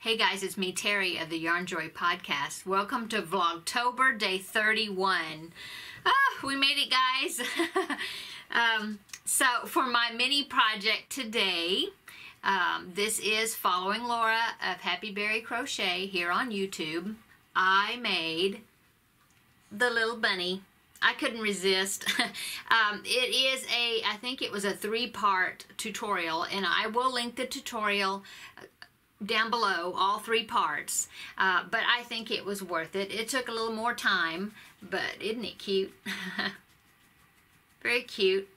Hey guys, it's me, Terri of the Yarnjoy podcast. Welcome to Vlogtober, day 31. We made it, guys. So for my mini project today, this is following Laura of Happy Berry Crochet here on YouTube. I made the little bunny. I couldn't resist. It is I think it was a 3-part tutorial, and I will link the tutorial down below, all 3 parts, but I think it was worth it. It took a little more time, but isn't it cute? Very cute.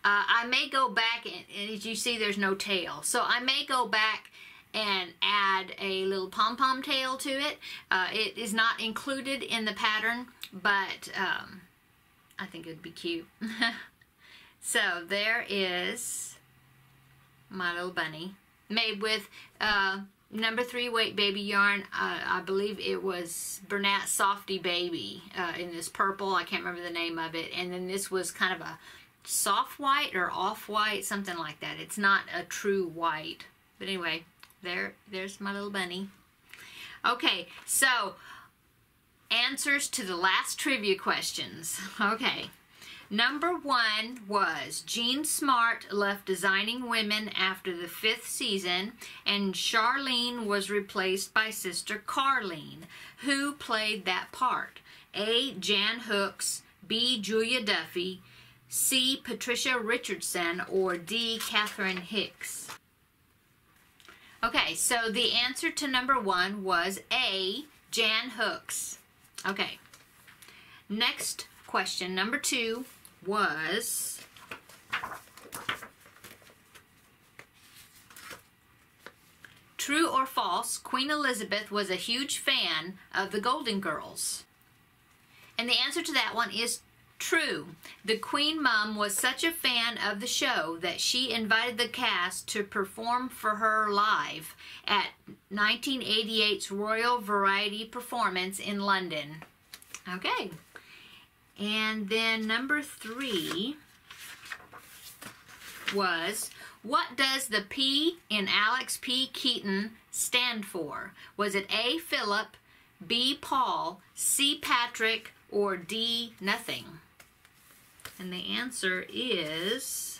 I may go back, and as you see, there's no tail, so I may go back and add a little pom-pom tail to it. It is not included in the pattern, but I think it would be cute. So there is my little bunny, made with number 3 weight baby yarn. I believe it was Bernat Softy Baby in this purple. I can't remember the name of it. And then this was kind of a soft white or off-white, something like that. It's not a true white. But anyway, there's my little bunny. Okay, so answers to the last trivia questions. Okay. Number 1 was Jean Smart left Designing Women after the 5th season, and Charlene was replaced by Sister Carlene. Who played that part? A. Jan Hooks, B. Julia Duffy, C. Patricia Richardson, or D. Catherine Hicks? Okay, so the answer to number 1 was A. Jan Hooks. Okay, next question, number 2, was true or false, Queen Elizabeth was a huge fan of the Golden Girls? And the answer to that one is true. The Queen Mum was such a fan of the show that she invited the cast to perform for her live at 1988's Royal Variety Performance in London. Okay. And then number 3 was, what does the P in Alex P. Keaton stand for? Was it A. Philip, B. Paul, C. Patrick, or D. Nothing? And the answer is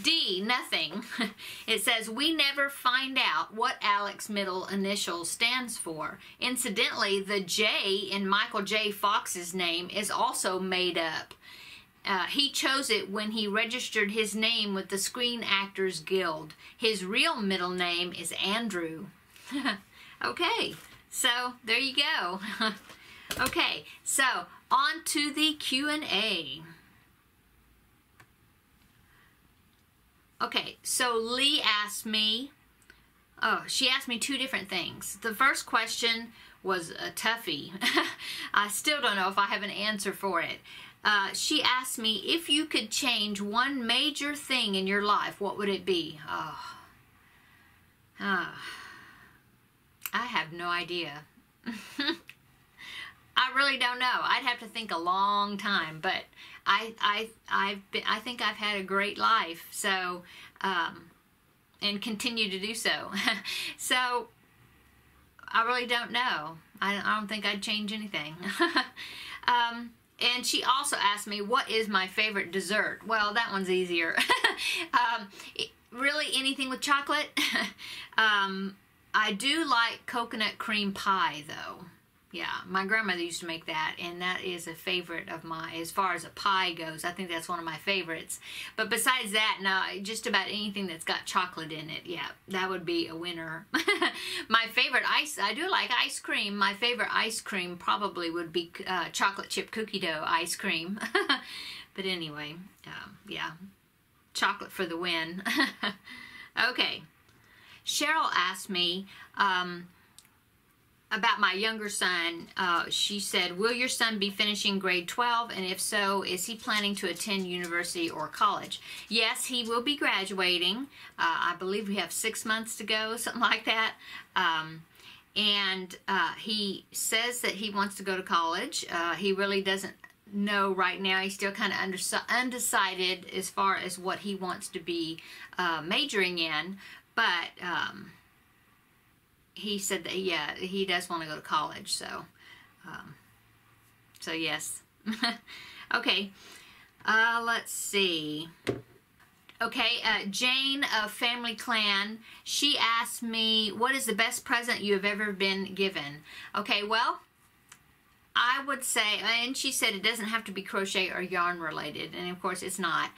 D. Nothing. It says, we never find out what Alex's middle initial stands for. Incidentally, the J in Michael J. Fox's name is also made up. He chose it when he registered his name with the Screen Actors Guild. His real middle name is Andrew. Okay, so there you go. Okay, so on to the Q&A. Okay, so Lee asked me, she asked me 2 different things. The first question was a toughie. I still don't know if I have an answer for it. She asked me, if you could change one major thing in your life, what would it be? I have no idea. I really don't know. I'd have to think a long time, but I think I've had a great life, so and continue to do so. So I really don't know. I don't think I'd change anything. And she also asked me, what is my favorite dessert? Well, that one's easier. Really anything with chocolate. I do like coconut cream pie, though. Yeah, my grandmother used to make that, and that is a favorite of mine. As far as a pie goes, I think that's one of my favorites. But besides that, no, just about anything that's got chocolate in it, yeah, that would be a winner. My favorite I do like ice cream. My favorite ice cream probably would be chocolate chip cookie dough ice cream. But anyway, yeah, chocolate for the win. Okay, Cheryl asked me, about my younger son. She said, will your son be finishing grade 12? And if so, is he planning to attend university or college? Yes, he will be graduating. I believe we have 6 months to go, something like that. And he says that he wants to go to college. He really doesn't know right now. He's still kind of undecided as far as what he wants to be majoring in. but he said that, yeah, he does want to go to college, so yes. Okay, let's see. Okay, Jane of Family Clan, she asked me, what is the best present you have ever been given? Okay, well, I would say, and she said it doesn't have to be crochet or yarn related, and of course it's not.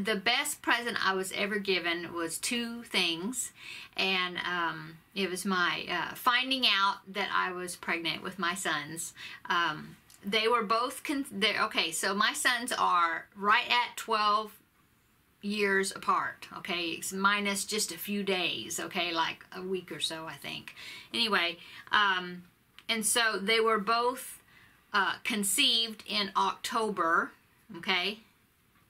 The best present I was ever given was 2 things, and it was my finding out that I was pregnant with my sons. They were both, okay, so my sons are right at 12 years apart, okay, it's minus just a few days, okay, like a week or so, I think. Anyway, and so they were both conceived in October, okay,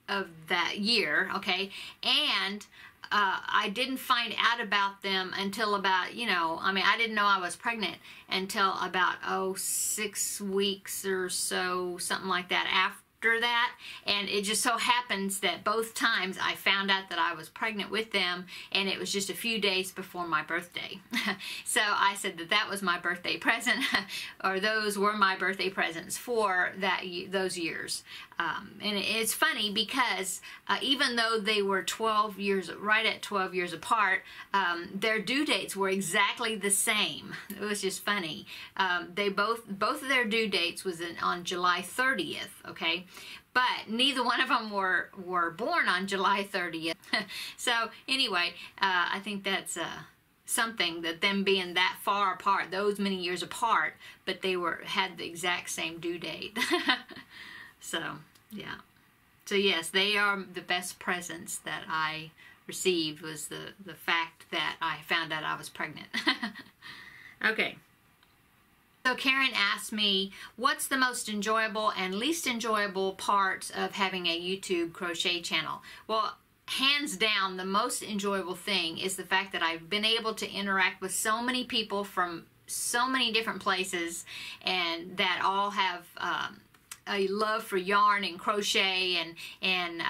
of that year, okay, and I didn't find out about them until about, you know, I mean, I didn't know I was pregnant until about, 6 weeks or so, something like that, after that, and it just so happens that both times I found out that I was pregnant with them, and it was just a few days before my birthday. So I said that that was my birthday present, or those were my birthday presents for those years. And it's funny because even though they were 12 years, right at 12 years apart, their due dates were exactly the same. It was just funny. They both of their due dates was on July 30th, okay? But neither one of them were born on July 30th. So anyway, I think that's something, that them being that far apart, those many years apart, but they had the exact same due date. So, yeah. So yes, they are the best presents that I received, was the fact that I found out I was pregnant. Okay. So Karen asked me, what's the most enjoyable and least enjoyable parts of having a YouTube crochet channel? Well, hands down, the most enjoyable thing is the fact that I've been able to interact with so many people from so many different places, and that all have a love for yarn and crochet, and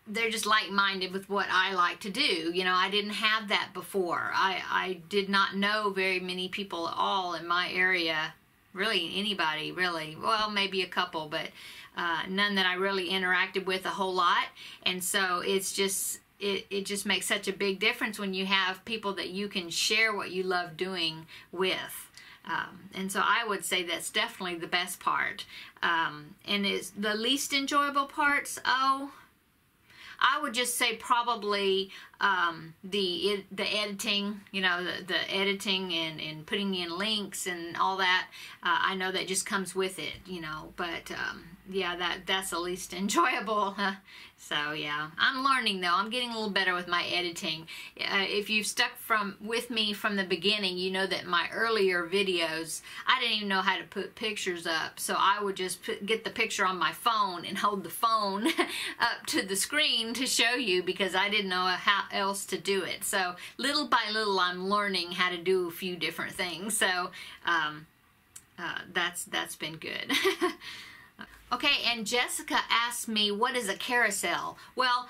they're just like-minded with what I like to do. You know, I didn't have that before. I did not know very many people at all in my area, really anybody, really. Well, maybe a couple, but none that I really interacted with a whole lot. And so it's just, it just makes such a big difference when you have people that you can share what you love doing with. And so I would say that's definitely the best part. And is the least enjoyable parts, I would just say probably the editing, you know, the editing and putting in links and all that. I know that just comes with it, you know, but yeah, that's the least enjoyable. So yeah, I'm learning though. I'm getting a little better with my editing. If you've stuck with me from the beginning, you know that my earlier videos, I didn't even know how to put pictures up. So I would just get the picture on my phone and hold the phone up to the screen to show you, because I didn't know how else to do it. So little by little, I'm learning how to do a few different things. So that's been good. Okay, and Jessica asked me, what is a carousel? Well,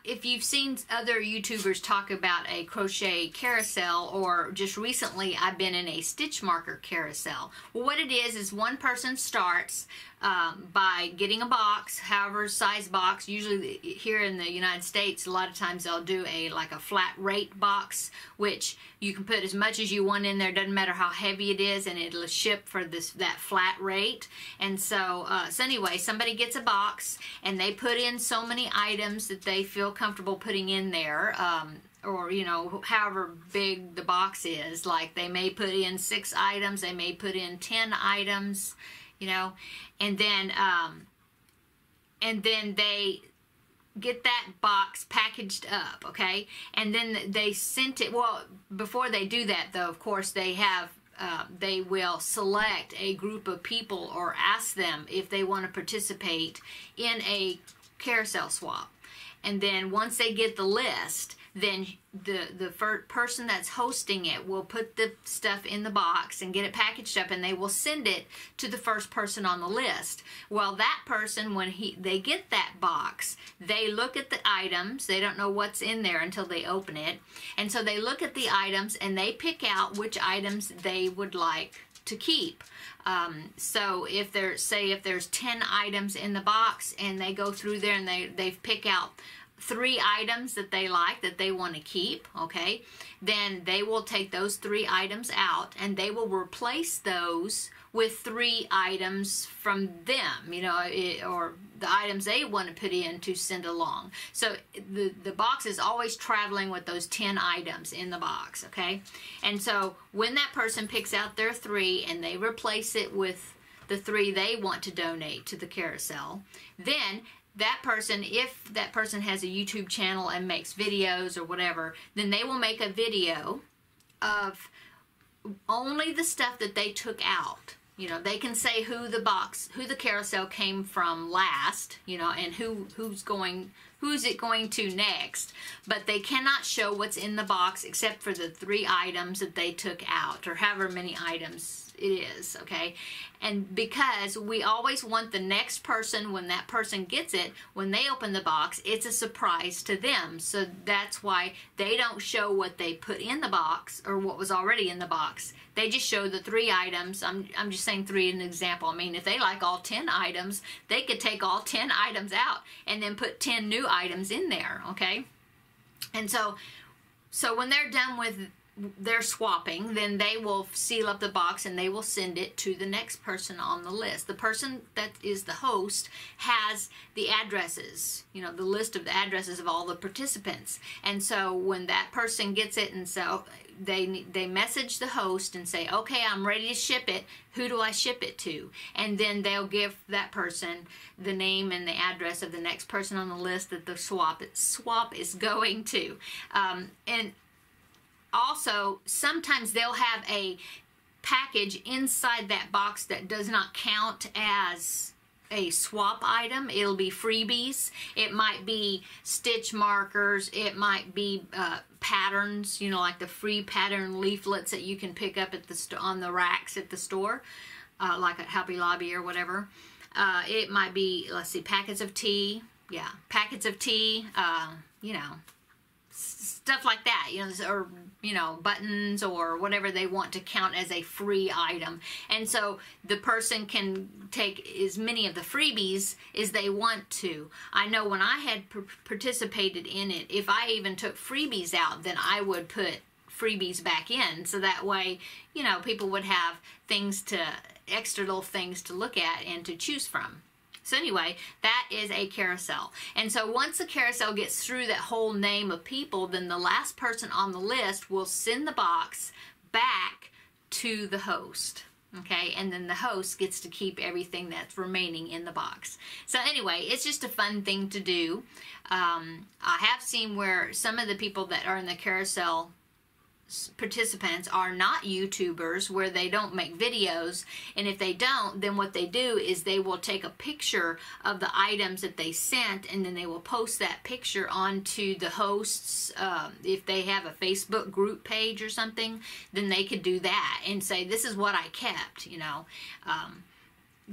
if you've seen other YouTubers talk about a crochet carousel, or just recently I've been in a stitch marker carousel. Well, what it is one person starts by getting a box, however size box. Usually here in the United States, a lot of times they'll do like a flat rate box, which you can put as much as you want in there, doesn't matter how heavy it is, and it'll ship for that flat rate. And so, so anyway, somebody gets a box and they put in so many items that they feel comfortable putting in there, or, you know, however big the box is. Like they may put in 6 items, they may put in 10 items, you know, and then they get that box packaged up, okay, and then they sent it. Well, before they do that though, of course, they will select a group of people or ask them if they want to participate in a carousel swap. And then once they get the list, then the person that's hosting it will put the stuff in the box and get it packaged up, and they will send it to the first person on the list. Well, that person, when they get that box, they look at the items. They don't know what's in there until they open it, and so they look at the items and they pick out which items they would like to keep. So if there's 10 items in the box, and they go through there and they pick out 3 items that they like, that they want to keep, okay, then they will take those 3 items out and they will replace those with 3 items from them, you know, or the items they want to put in to send along. So the box is always traveling with those 10 items in the box, okay? And so when that person picks out their 3 and they replace it with the 3 they want to donate to the carousel, then that person, if that person has a YouTube channel and makes videos or whatever, then they will make a video of only the stuff that they took out. You know, they can say who the carousel came from last, you know, and who's it going to next, but they cannot show what's in the box except for the 3 items that they took out, or however many items it is, okay? And because we always want the next person, when that person gets it, when they open the box, it's a surprise to them. So that's why they don't show what they put in the box or what was already in the box. They just show the 3 items. I'm just saying 3 as an example. I mean, if they like all 10 items, they could take all 10 items out and then put 10 new items in there, okay? And so when they're done with their swapping, then they will seal up the box and they will send it to the next person on the list. The person that is the host has the addresses, you know, the list of the addresses of all the participants. And so when that person gets it, and so they message the host and say, okay, I'm ready to ship it. Who do I ship it to? And then they'll give that person the name and the address of the next person on the list that the swap is going to. And also, sometimes they'll have a package inside that box that does not count as a swap item. It'll be freebies. It might be stitch markers. It might be patterns, you know, like the free pattern leaflets that you can pick up at on the racks at the store, like at Hobby Lobby or whatever. It might be, let's see, packets of tea. Yeah, packets of tea, you know, stuff like that, you know, or, you know, buttons or whatever they want to count as a free item. And so the person can take as many of the freebies as they want to. I know when I had participated in it, if I even took freebies out, then I would put freebies back in, so that way, you know, people would have extra little things to look at and to choose from. So anyway, that is a carousel. And so once the carousel gets through that whole name of people, then the last person on the list will send the box back to the host. Okay, and then the host gets to keep everything that's remaining in the box. So anyway, it's just a fun thing to do. I have seen where some of the people that are in the carousel participants are not YouTubers, where they don't make videos, and if they don't, then what they do is they will take a picture of the items that they sent, and then they will post that picture onto the hosts. If they have a Facebook group page or something, then they could do that and say, this is what I kept, you know.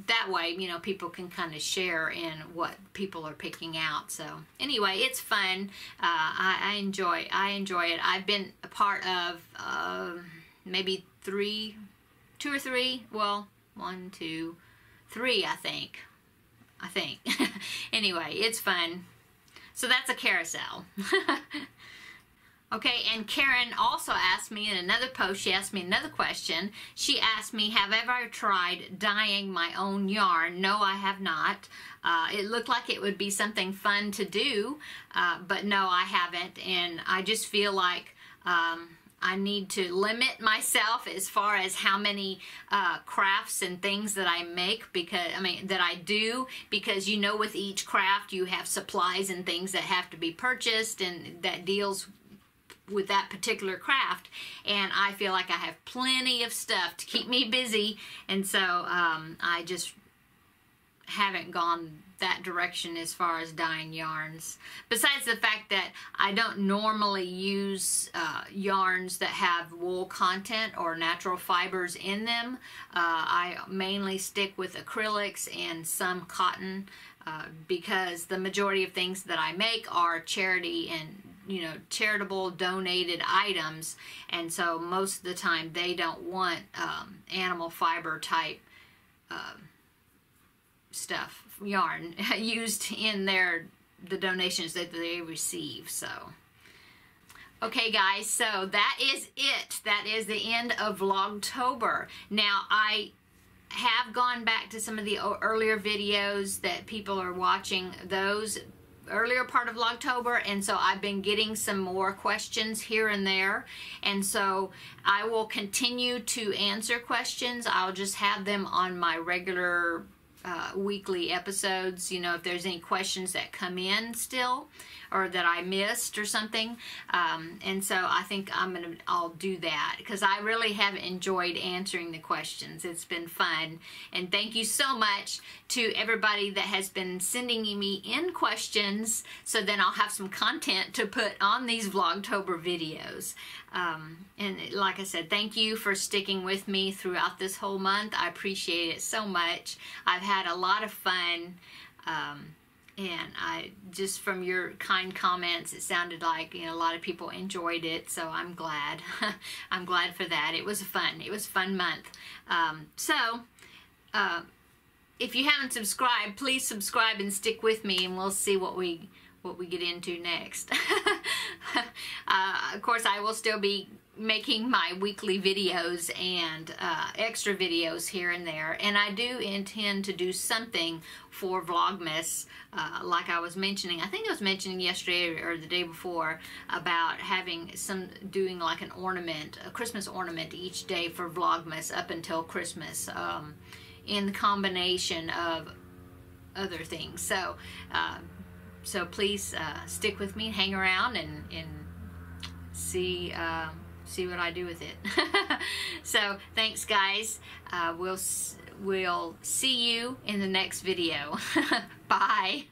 That way, you know, people can kind of share in what people are picking out. So anyway, it's fun. I enjoy it. I've been a part of maybe 2 or 3. Well, 1, 2, 3, I think. Anyway, it's fun. So that's a carousel. Okay, and Karen also asked me in another post, she asked me another question. She asked me, have I ever tried dyeing my own yarn? No, I have not. It looked like it would be something fun to do, but no, I haven't. And I just feel like I need to limit myself as far as how many crafts and things that I make, because that I do, because you know, with each craft you have supplies and things that have to be purchased, and that deals with that particular craft, and I feel like I have plenty of stuff to keep me busy, and so I haven't gone that direction as far as dyeing yarns. Besides the fact that I don't normally use yarns that have wool content or natural fibers in them. I mainly stick with acrylics and some cotton because the majority of things that I make are charity and charitable donated items, and so most of the time they don't want animal fiber type stuff, yarn used in the donations that they receive. So okay guys, so that is it. That is the end of Vlogtober. Now I have gone back to some of the earlier videos that people are watching, those earlier part of Vlogtober, and so I've been getting some more questions here and there, and so I will continue to answer questions. I'll just have them on my regular weekly episodes, if there's any questions that come in still or that I missed or something, and so I think I'll do that because I really have enjoyed answering the questions. It's been fun, and thank you so much to everybody that has been sending me in questions, so then I'll have some content to put on these Vlogtober videos. And like I said, thank you for sticking with me throughout this whole month. I appreciate it so much. I've had a lot of fun, and I just from your kind comments, it sounded like a lot of people enjoyed it, so I'm glad. I'm glad for that. It was a fun month. If you haven't subscribed, please subscribe and stick with me, and we'll see what we get into next. Of course, I will still be making my weekly videos and extra videos here and there, and I do intend to do something for Vlogmas, like I was mentioning. I think I was mentioning yesterday or the day before about doing like an ornament, a Christmas ornament each day for Vlogmas up until Christmas, in combination of other things. So please stick with me, hang around, and see what I do with it. So thanks guys. We'll see you in the next video. Bye.